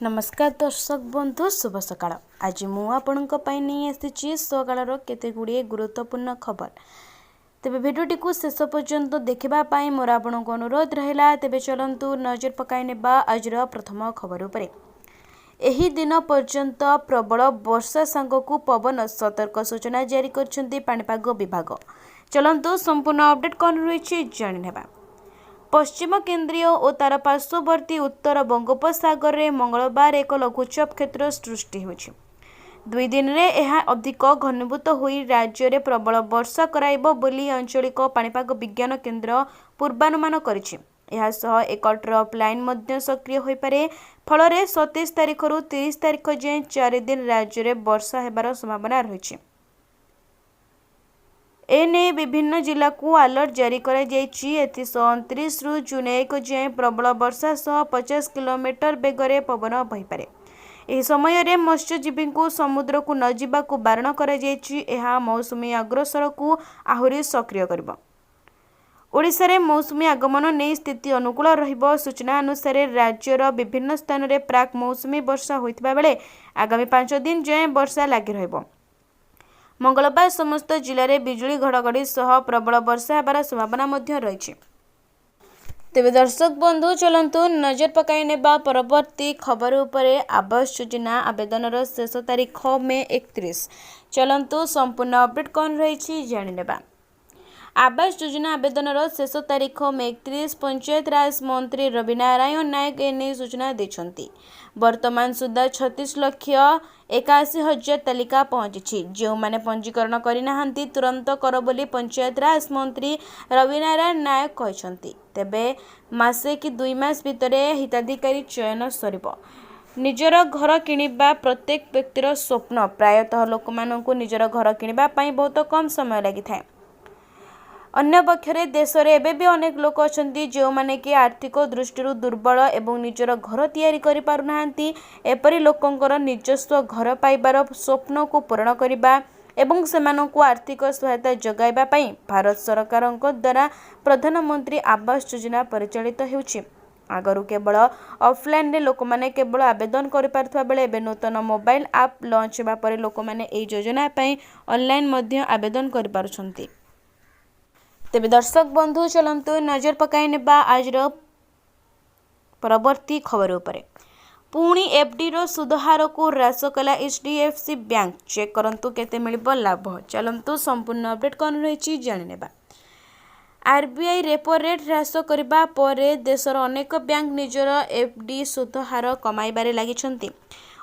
नमस्कार दर्शक बंधु शुभ सकाळ। आज मु आपणक पई नहीं आसी सकाळर केते गुड़िए गुरुत्वपूर्ण खबर। तेबे भिडियोटी को शेष पर्यंत देखिबा पाई मोर आपणक अनुरोध रहिला। तेबे चलंतु नजर पकाई नेबा आजर प्रथम खबर उपरे। एही दिन पर्यंत प्रबल वर्षा सांगकु पवन सतर्क सूचना जारी करछंती पाणीपाग विभाग। चलंतु संपूर्ण अपडेट कौन रही जानि नेबा। पश्चिम केन्द्रीय और तार पार्श्ववर्ती उत्तर बंगोपसागर में मंगलवार एक लघुचाप क्षेत्र सृष्टि होछि। 2 दिन रे यह अधिक घनीभूत होई राज्य में प्रबल वर्षा कराइबो बोली आंचलिक पाणीपाग विज्ञान केन्द्र पूर्वानुमान करिछि। यह सह एक ट्रफ लाइन मध्य सक्रिय होई पारे। फल 27 तारिख रु 30 तारिख जाए 4 दिन राज्य में वर्षा हेबार संभावना रही। एने विभिन्न जिला को अलर्ट जारी करा जायछि। एथि 29 रु जून 1 जाए प्रबल वर्षा सह 50 किलोमीटर बेगरे पवन बहिपारे। एही समय रे मत्स्यजीवी को समुद्र को न जिबा को बारण करा जायछि। एहा मौसुमी अग्रसर को आहुरी सक्रिय करिबो। ओडिशा रे मौसुमी आगमन नै स्थिति अनुकूल रहिबो। सूचना अनुसार राज्यर विभिन्न स्थान रे प्राक मौसुमी वर्षा होइतबा बेले आगामी 5 दिन जाए वर्षा लागि रहिबो। मंगलवार समस्त जिले में बिजुली घड़घड़ी सह प्रबल वर्षा होबार संभावना मध्य रही। तेबे दर्शक बंधु चलंतु नजर पकाई नेबा परवर्ती खबर उपरे। आवास योजना आवेदन शेष तारीख मे 31। चलंतु संपूर्ण अपडेट कौन रही जानि नेबा। आवास योजना आवेदन शेष तारीख में 31। पंचायत राज मंत्री रवि नारायण नायक एने सूचना देछंती। वर्तमान सुधा 36,81,000 तालिका पहुंची। जो माने पंजीकरण करिनाहांती तुरंत कर बोली पंचायत राज मंत्री रवि नारायण नायक कहछंती। तेबे मासे कि 2 मास भितरे हिताधिकारी चयन सरिबो। निजर घर किनिबा प्रत्येक व्यक्तिर स्वप्न। प्रायतः लोकमानंकु निजर घर किनिबा पई बहुत कम समय लागि थाए। अन्य पक्षरे देश रे एबे भी अनेक लोक अछंती जो माने कि आर्थिक दृष्टि दुर्बल एवं निजर घर तैयारी करि पारुनाहांती। एपरि लोकंकर निजस्व घर पाइबार स्वप्न को पूर्ण करिबा एवं सेमानंकु आर्थिक सहायता जगाइबा पई भारत सरकारक द्वारा प्रधानमंत्री आवास योजना परिचालित हेउछि। आगरु केवल ऑफलाइन रे लोक माने केवल आवेदन करि पारथवा बेले एबे नूतन मोबाइल ऐप लॉन्च हेबा परे लोक माने एई योजना पई ऑनलाइन मध्य आवेदन करि पारुछंती। तेबे दर्शक बंधु चलंतु नजर पकाई नेबा आजर परवर्ती खबर उपरे। पुणी एफडी रो सुधहार को ह्रास कला एचडीएफसी बैंक। चेक करंतु केते मिलिबो लाभ। चलंतु संपूर्ण अपडेट कौन रही जानि नेबा। आरबीआई रेपो रेट ह्रास करबा परे देशर अनेक बैंक निजर एफडी सुधहार कमाइबारे लागिछंती।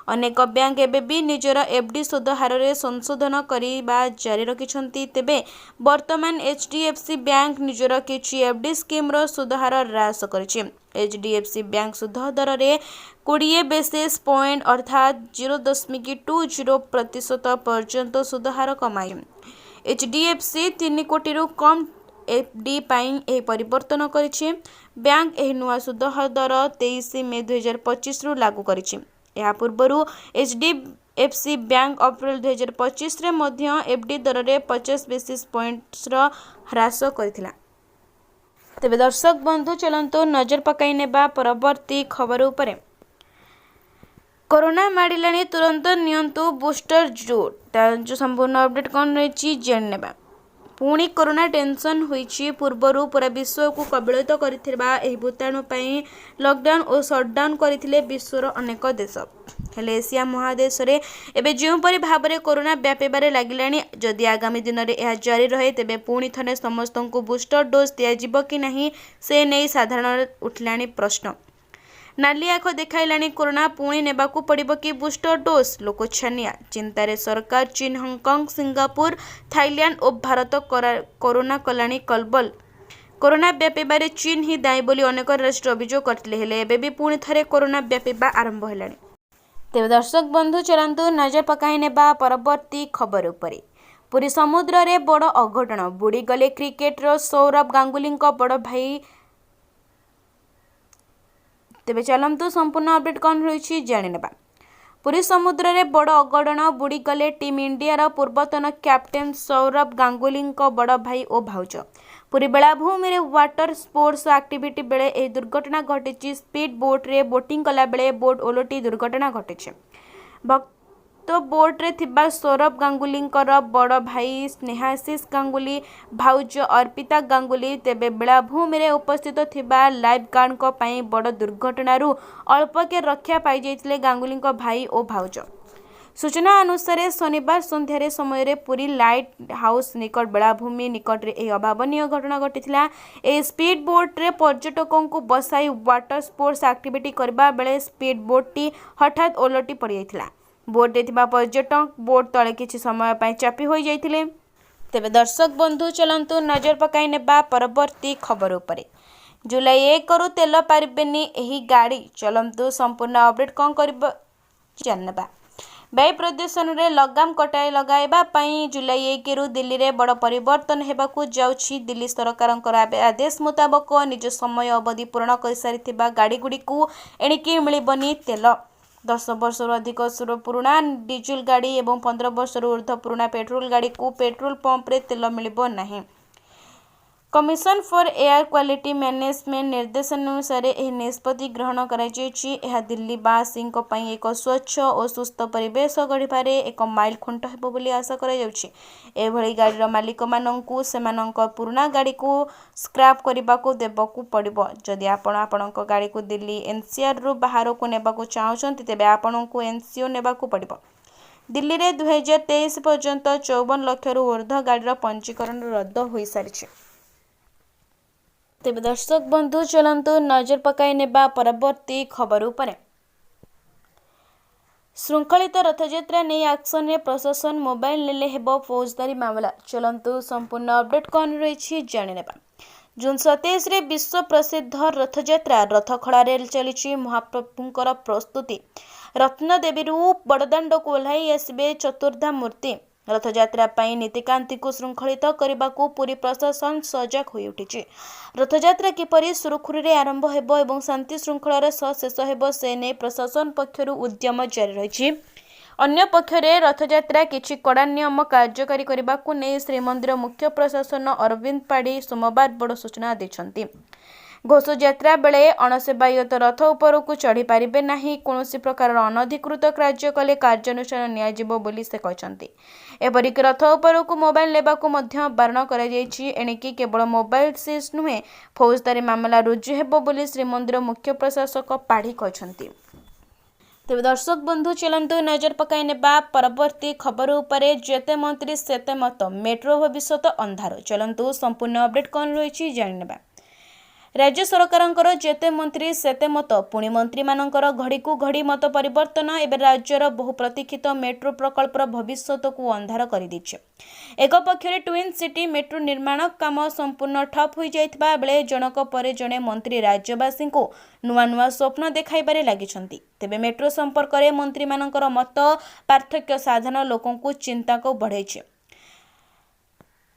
अनेक बैंक एबे भी निजर एफडी सुधहार रे संशोधन करिबा जारी रखिछंती। तेबे वर्तमान एचडीएफसी बैंक निजर किछि एफडी स्कीम रो सुधहार ह्रास करिछि। एचडीएफसी बैंक सुध दर रे 20 बेसिस पॉइंट अर्थात 0.20% पर्यंत सुधहार कमाई। एचडीएफसी 3 कोटी रु कम एफडी पाई ए परिवर्तन करिछि। बैंक एही नुआ सुधहार दर 23 मे 2025 रु लागू करिछि। या पूर्वरु एचडीएफसी बैंक अप्रैल 2025 रे मध्य एफडी दर रे 50 बेसिस पॉइंट्स रो ह्रास करथिला। तेबे दर्शक बंधु चलंतु नजर पकाई नेबा परवर्ती खबर उपरे। कोरोना माडिलानी तुरंत नियंतु बूस्टर डोज। जो संपूर्ण अपडेट कौन रही जानि नेबा। पुणी कोरोना टेंशन होईछि। पूर्वरु पूरा विश्व को कबलित करिथिबा एही भूताणु पई लॉकडाउन और शटडाउन करिथिले विश्वर अनेक देश। हेले एशिया महादेश रे एबे जो परि भाबरे कोरोना व्यापेबारे लागिलानी। जदि आगामी दिन रे यह जारी रहे तेबे पुणी थने समस्तंकु बूस्टर डोज दिया जिवो कि नहीं से नै साधारण उठलानी प्रश्न। नाली आख देखाइलानी कोरोना पुणी नेबाकू पड़िबो कि बूस्टर डोज। लोक छानिया चिंतारे सरकार चीन हांगकांग सिंगापुर थाईलैंड और भारत कोरोना कलानी कलबल। कोरोना व्यापेबारे चीन ही दायी बोली अनेक राष्ट्र अभियोग करथिले। हेले एबे भी पुणी थरे कोरोना व्यापेबा आरंभ हेलानी। तेबे दर्शक बंधु चलंतु नजर पकाई नेबा परवर्ती खबर उपरे। पुरी समुद्र रे बड़ अघटन। बुड़ी गले क्रिकेटर सौरभ गांगुली बड़ भाई। तेबे चलंतु संपूर्ण अपडेट कौन रही जानि नेबा। पुरी समुद्र रे बड़ अघटन बुड़ी गले टीम इंडिया रा पूर्वतन कैप्टेन सौरभ गांगुली बड़ भाई और भाउज। पुरी बेलाभूमि रे वाटर स्पोर्ट्स एक्टिविटी बेले यह दुर्घटना घटी। स्पीड बोट रे बोटिंग कला बेले बोट ओलटी दुर्घटना घटी। भक्त बोट रे थिबा सौरभ गांगुली बड़ भाई स्नेहाशीष गांगुली भाउज अर्पिता गांगुली तेबे बेलाभूमि रे उपस्थित थिबा लाइफ गार्ड को पई बड़ दुर्घटनारू अल्प के रक्षा पाई जाइतिले गांगुली भाई और भाउज। सूचना अनुसार शनिवार संध्यारे समय पुरी लाइट हाउस निकट बेलाभूमि निकट रे अभावनीय घटना घटीथिला। ए स्पीड बोट रे पर्यटकों को बसाई वाटर स्पोर्ट्स एक्टिविटी करबा बेले स्पीड बोट टी हठात ओलटी पड़ जाइथिला। बोट रे थिबा पर्यटक बोट तले किछि समय पई चापी होई जाइथिले। तेबे दर्शक बंधु चलंतु नजर पकाई नेबा परवर्ती खबर उपरे। जुलाई 1 रु तेल पारिबेनी एही गाड़ी चलंतु संपूर्ण अपडेट कौन करबा जानबा। वायु प्रदूषण रे लगाम कटाई लगाइबा पई जुलाई 1 रु दिल्ली रे बड़ परिवर्तन हेबाकू जाउछि। दिल्ली सरकारंकर आदेश मुताबक निज समय अवधि पूर्ण कर सारिथिबा गाड़ी गुडी को एणिकी मिलिबनी तेल। 10 वर्ष अधिक पुराना डीजल गाड़ी एवं 15 वर्ष ऊर्ध्व पुराना पेट्रोल गाड़ी को पेट्रोल पंप रे तेल मिलिबो नहीं। Commission for air quality management निर्देशन अनुसार यह निष्पत्ति ग्रहण कराଯାଇଛି। यह दिल्लीवासी एक स्वच्छ और सुस्थ परिवेश गढ़िबारे एक माइल खुंट हेबो बोली आशा कराଯାଉଛି। एभली गाड़ीर मालिक माननकु सेमानंक पुराना गाड़ी को स्क्रैप करबाकू देबाकू पड़िबो। जदि आपण आपणक गाड़ी को दिल्ली एनसीआर रु बाहर को नेबाकू चाहुछंती तेबे आपणकू एनसीओ नेबाकू पड़िबो। दिल्ली रे 2023 पर्यंत 54 लाख रु ऊर्ध्व गाड़ीर पंजीकरण रद्द होई सारिछि। तेबे दर्शक बंधु चलंतु नजर पकाई नेबा परवर्ती खबर उपरे। श्रृंखलित रथयात्रा नहीं एक्शन रे प्रशासन मोबाइल नेले हेबो फौजदारी मामला। चलंतु संपूर्ण अपडेट कौन रही जाने नेबा। जून 27 रे विश्व प्रसिद्ध रथयात्रा रथखड़ा रे चली महाप्रभुंकर प्रस्तुति। रत्नदेवी रू बड़दाण्ड को ओह्लाई आसबे चतुर्धा मूर्ति। रथयात्रा पाई नीतिकांति को श्रृंखलित करने को पूरी प्रशासन सजग हो उठी। रथयात्रा किपरि सुरखुरी रे आरंभ हेबो एवं शांति श्रृंखलार सह शेष हेबो से ने प्रशासन पक्षरु उद्यम जारी रही। अन्य पक्षरे रथयात्रा किछि कड़ा नियम कार्यकारी करने को नहीं श्रीमंदिर मुख्य प्रशासन अरविंद पाढ़ी सोमवार बड़ सूचना देछंती। घोषयात्रा बेले अणसेवायत रथ उपरकू चढ़ी पारिबे नाही। कौनसी प्रकार अनधिकृत कार्य कले कार्यानुष्ठान नियाजिबो बोली से कहचंती। एपरिक रथ उपरकू मोबाइल लेबाकू मध्य बारण करा जायछि। एणिकी केवल मोबाइल सीज नुहे फौजदारी मामला रुजु हेबो बोली श्रीमंदिर मुख्य प्रशासक पाढ़ी कहचंती। तेबे दर्शक बंधु चलंतु नजर पकाई नेबा परवर्ती खबर उपरे। जेते मंत्री सेते मत मेट्रो भविष्यत अंधार। चलंतु संपूर्ण अपडेट कौन रही जानि नेबा। राज्य सरकारंकर जेते मंत्री सेते मत पुणी मंत्री मानकर घड़ी को घड़ी मत परिवर्तन एवं राज्यर बहु प्रतीक्षित मेट्रो प्रकल्पर भविष्यत को अंधार कर दैछि। एक पक्षरे ट्विन सिटी मेट्रो निर्माण काम संपूर्ण ठप हो जाइथिबा बेले जनक परे जणे मंत्री राज्यवासी को नुआ नुआ स्वप्न देखाइबारे लागिछंती। तेबे मेट्रो संपर्क में मंत्री मानकर मत पार्थक्य साधारण लोकों को चिंता को बढ़ाइछि।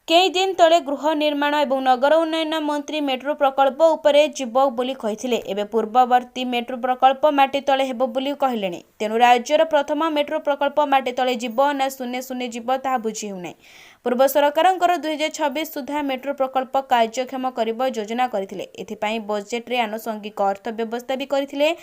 कई दिन तले गृह निर्माण एवं नगर उन्नयन मंत्री मेट्रो प्रकल्प उपरे जीव बोली कहिथिले। एबे पूर्ववर्ती मेट्रो प्रकल्प माटी तले हेबो बोली कहिलेनी। तेनु राज्यर प्रथम मेट्रो प्रकल्प माटी तले जीव ना शून्य शून्य जीव ताहा बुझी हेउनै। पूर्व सरकारंकर 2026 सुधा मेट्रो प्रकल्प कार्यक्षम करिबो योजना करिथिले। एथिपाई बजेट रे आनुषंगिक अर्थ व्यवस्था भी करिथिले।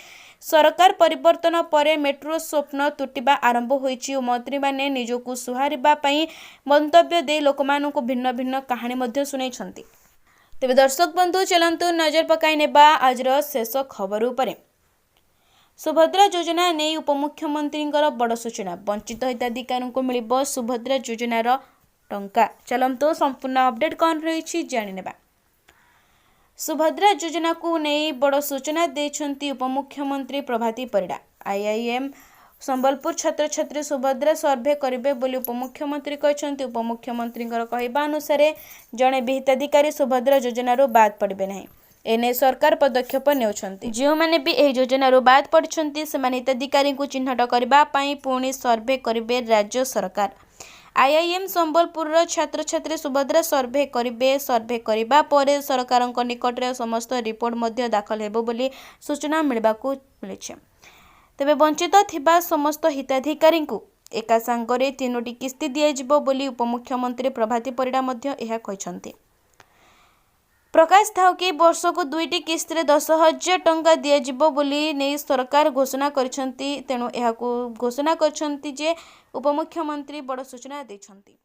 सरकार परिवर्तन परे मेट्रो स्वप्न तुटिबा आरंभ होईछि। मंत्री माने निजोकु सुहारिबा पई मंतव्य दे लोकमानकु भिन्न भिन्न कहानी मध्य सुनाइछंती। तेबे दर्शक बंधु चलंतु नजर पकाई नेबा आजर शेष खबर उपरे। सुभद्रा योजना नै उपमुख्यमंत्रींकर बड़ सूचना। वंचित हिताधिकारींकु मिलिबो सुभद्रा योजनार टंका। चलंतु संपूर्ण अपडेट कौन रही जानि नेबा। सुभद्रा योजना को नहीं बड़ सूचना देछंती उपमुख्यमंत्री प्रभाती परिडा। आईआईएम संबलपुर छात्र छात्री सुभद्रा सर्भे करिवे बोली उपमुख्यमंत्री कहछंती। उपमुख्यमंत्री कहबा अनुसार जणे भी हिताधिकारी सुभद्रा योजनारू बाद पड़िबे नाही। एने सरकार पदक्षेप नेउछंती। जो माने भी एही योजनारू बाद पड़छंती सेमाने हिताधिकारी को चिन्हट करबा पई पुणी सर्भे करिवे राज्य सरकार। आईआईएम संबलपुर छात्र छात्री सुभद्रा सर्भे करिवे। सर्भे करिबा परे सरकारक निकट रे समस्त रिपोर्ट मध्य दाखल हेबो बोली सूचना मिलबाकू मिलिছে। तेबे वंचित थिबा समस्त हिताधिकारी को एका सांगरे 3टी किस्ती दिया जिवो बोली उपमुख्यमंत्री प्रभाती परिडा मध्य एहा कहछंती। प्रकाश थाउ कि वर्षको 2टी किस्ती 10,000 टंका दियाजिबो बोली नै सरकार घोषणा करिसेंती। तेणु एहाकू घोषणा करिसेंती जे उपमुख्यमंत्री बड़ सूचना दैछंती।